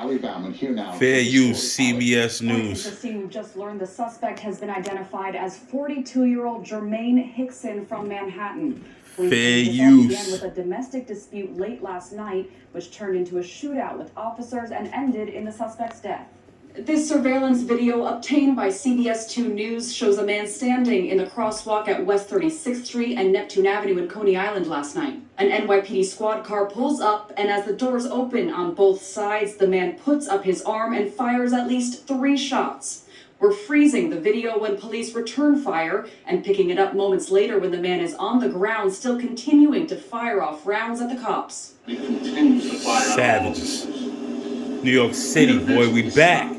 Allie Bauman here now. Fair use, CBS News. At the scene, we've just learned the suspect has been identified as 42-year-old Jermaine Hickson from Manhattan. Fair use. Began use. with a domestic dispute late last night, which turned into a shootout with officers and ended in the suspect's death. This surveillance video obtained by CBS 2 News shows a man standing in the crosswalk at West 36th Street and Neptune Avenue in Coney Island last night. An NYPD squad car pulls up, and as the doors open on both sides, the man puts up his arm and fires at least 3 shots. We're freezing the video when police return fire and picking it up moments later when the man is on the ground, still continuing to fire off rounds at the cops. He continues to fire. Savages. New York City, boy, we back.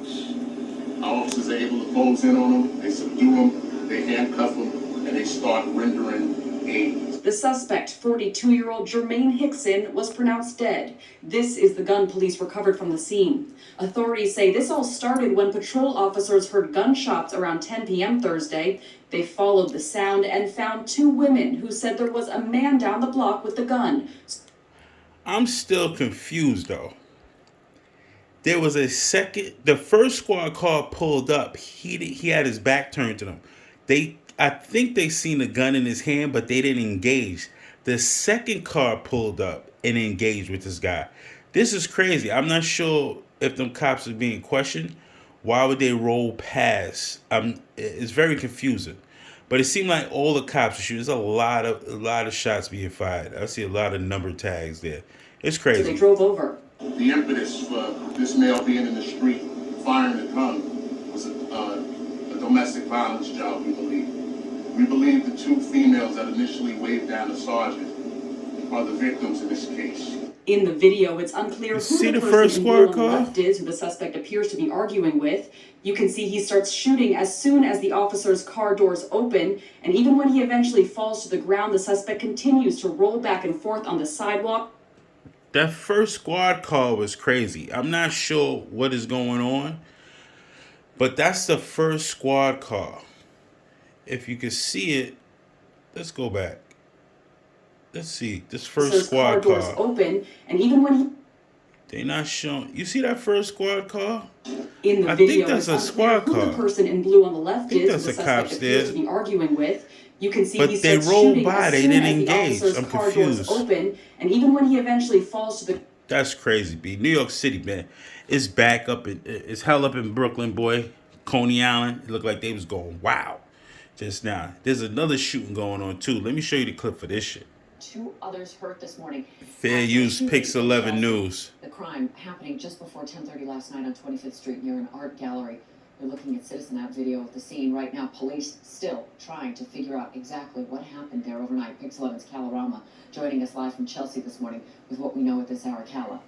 Our officers are able to close in on them, they subdue them, they handcuff them, and they start rendering aid. The suspect, 42-year-old Jermaine Hickson, was pronounced dead. This is the gun police recovered from the scene. Authorities say this all started when patrol officers heard gunshots around 10 p.m. Thursday. They followed the sound and found 2 women who said there was a man down the block with the gun. I'm still confused, though. There was the first squad car pulled up. He had his back turned to them. I think they seen a gun in his hand, but they didn't engage. The second car pulled up and engaged with this guy. This is crazy. I'm not sure if them cops are being questioned. Why would they roll past? It's very confusing. But it seemed like all the cops are shooting. There's a lot of shots being fired. I see a lot of number tags there. It's crazy. So they drove over. The impetus for this male being in the street firing the gun was a domestic violence job, we believe. We believe the 2 females that initially waved down the sergeant are the victims in this case. In the video, it's unclear who see the the first person in blue on squad the car? left is, who the suspect appears to be arguing with. You can see he starts shooting as soon as the officer's car doors open, and even when he eventually falls to the ground, the suspect continues to roll back and forth on the sidewalk. That first squad car was crazy. I'm not sure what is going on, but that's the first squad car. If you can see it, let's go back. Let's see this first squad car doors car. Open, and even when he They not showing. You see that first squad car? in the I video, think that's a it's squad unclear who car. the person in blue on the left think is, that's who the the cops suspect appears there. to be arguing with. You can see But he they starts rolled shooting by, as they soon didn't as the engage. officer's I'm car confused. doors open, and even when he eventually falls to the That's crazy, B. New York City, man. It's back up. It's hell up in Brooklyn, boy. Coney Island. It looked like they was going wow just now. There's another shooting going on, too. Let me show you the clip for this shit. 2 others hurt this morning. Fair use, Pix 11 News. The crime happening just before 10:30 last night on 25th Street near an art gallery. We're looking at CitizenApp video of the scene right now. Police still trying to figure out exactly what happened there overnight. Pix 11's Calorama joining us live from Chelsea this morning with what we know at this hour. Cala.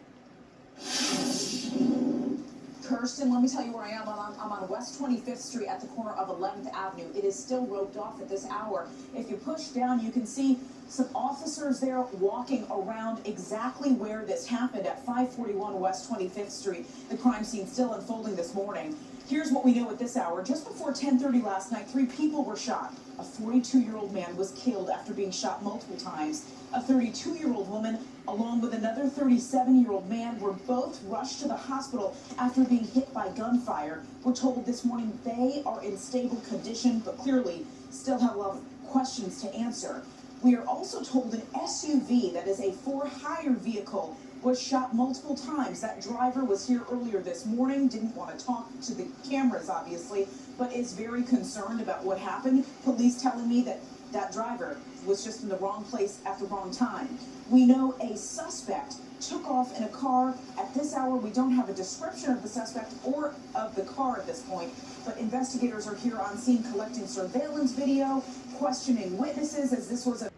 Kirsten, let me tell you where I am. I'm on West 25th Street at the corner of 11th Avenue. It is still roped off at this hour. If you push down, you can see some officers there walking around exactly where this happened at 541 West 25th Street. The crime scene still unfolding this morning. Here's what we know at this hour. Just before 10:30 last night, 3 people were shot. A 42-year-old man was killed after being shot multiple times. A 32-year-old woman, along with another 37-year-old man, were both rushed to the hospital after being hit by gunfire. We're told this morning they are in stable condition, but clearly still have a lot of questions to answer. We are also told an SUV, that is a for-hire vehicle, was shot multiple times. That driver was here earlier this morning, didn't want to talk to the cameras, obviously, but is very concerned about what happened. Police telling me that that driver was just in the wrong place at the wrong time. We know a suspect took off in a car. At this hour, we don't have a description of the suspect or of the car at this point, but investigators are here on scene collecting surveillance video, questioning witnesses, as this was a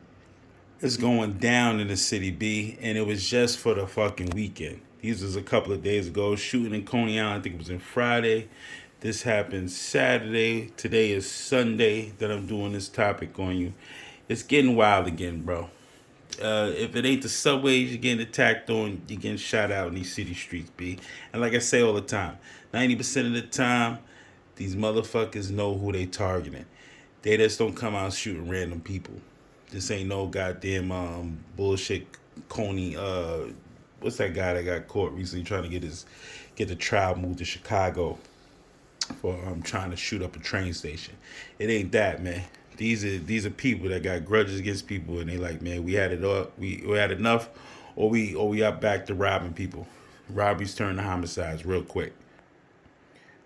It's going down in the city, B, and it was just for the fucking weekend. These was a couple of days ago. Shooting in Coney Island, I think it was on Friday. This happened Saturday. Today is Sunday that I'm doing this topic on you. It's getting wild again, bro. If it ain't the subways you're getting attacked on, you're getting shot out in these city streets, B. And like I say all the time, 90% of the time, these motherfuckers know who they targeting. They just don't come out shooting random people. This ain't no goddamn bullshit Coney what's that guy that got caught recently trying to get the trial moved to Chicago for trying to shoot up a train station. It ain't that, man. These are people that got grudges against people, and they like, man, we had it up, we had enough, or we up back to robbing people. Robberies turn to homicides real quick.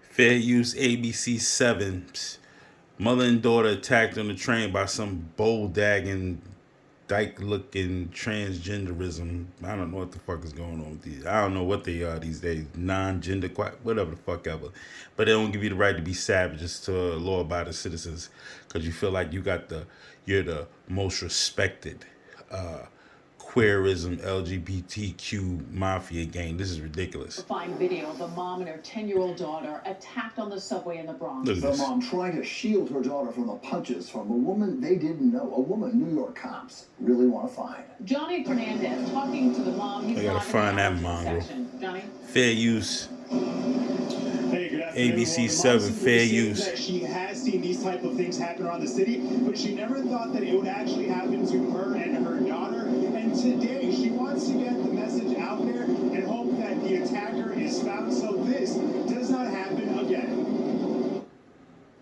Fair use ABC 7. Mother and daughter attacked on the train by some bold dagging dyke looking transgenderism. I don't know what the fuck is going on with these. I don't know what they are these days. Non-gender, whatever the fuck ever. But they don't give you the right to be savages to law-abiding citizens because you feel like you're the most respected queerism LGBTQ mafia gang. This is ridiculous. Find video of a mom and her 10-year-old daughter attacked on the subway in the Bronx. Look at The this. mom trying to shield her daughter from the punches from a woman they didn't know, a woman New York cops really want to find. Johnny Fernandez talking to the mom. He's I gotta live in find the that allergy mongrel. section. Johnny? Fair use. Hey, good afternoon, ABC everyone. 7, The mom fair simply use. says that she has seen these type of things happen around the city, but she never thought that it would actually happen to her and her daughter. And today, she wants to get the message out there and hope that the attacker is found so this does not happen again.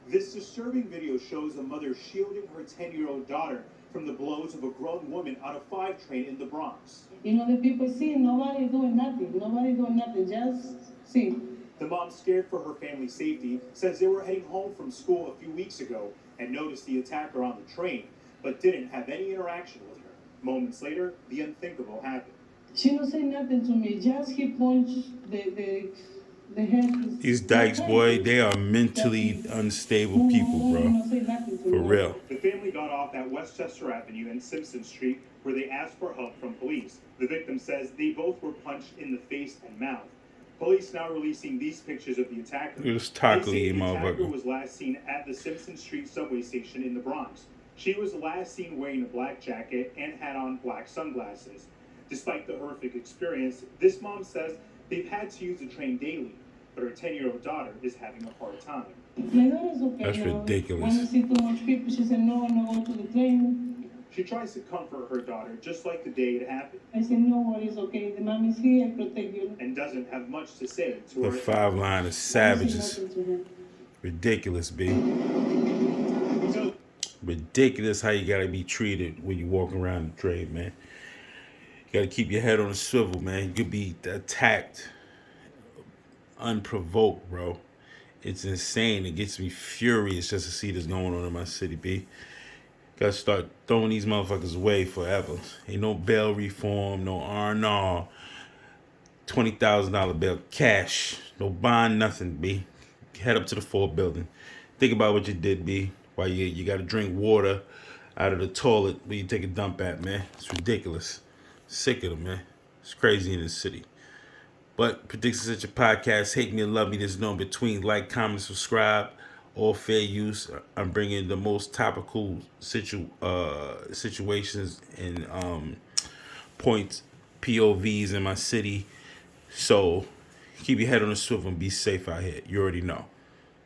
This disturbing video shows a mother shielding her 10-year-old daughter from the blows of a grown woman on a 5 train in the Bronx. You know, the people see nobody doing nothing. Nobody doing nothing. Just see. The mom, scared for her family's safety, says they were heading home from school a few weeks ago and noticed the attacker on the train, but didn't have any interaction with her. Moments later, the unthinkable happened. She don't say nothing to me. Just he punched the head. These dykes, boy, they are mentally unstable people, bro. For real. The family got off at Westchester Avenue and Simpson Street, where they asked for help from police. The victim says they both were punched in the face and mouth. Police now releasing these pictures of the attacker. It was They tackling say him, the attacker motherfucker. was last seen at the Simpson Street subway station in the Bronx. She was last seen wearing a black jacket and had on black sunglasses. Despite the horrific experience, this mom says they've had to use the train daily, but her 10-year-old daughter is having a hard time. My daughter's okay. That's now. ridiculous. When I see too much people, she said, no, I'm not going to the train. She tries to comfort her daughter just like the day it happened, I said, no worries, okay. The mom is here, I protect you. and doesn't have much to say to The her. 5 line is I say savages. nothing to her. Ridiculous, B. So Ridiculous how you gotta be treated when you walk around the train, man. You gotta keep your head on a swivel, man. You could be attacked unprovoked, bro. It's insane. It gets me furious just to see this going on in my city, B. Gotta start throwing these motherfuckers away forever. Ain't no bail reform, no R&R, $20,000 bail, cash, no bond, nothing, B. Head up to the 4th building. Think about what you did, B. While you gotta drink water out of the toilet where you take a dump at, man. It's ridiculous. Sick of them, man. It's crazy in this city. But Predictions at your podcast, hate me or love me, there's no in between. Like, comment, subscribe, all fair use. I'm bringing the most topical situations and points, POVs in my city. So keep your head on the swivel and be safe out here. You already know.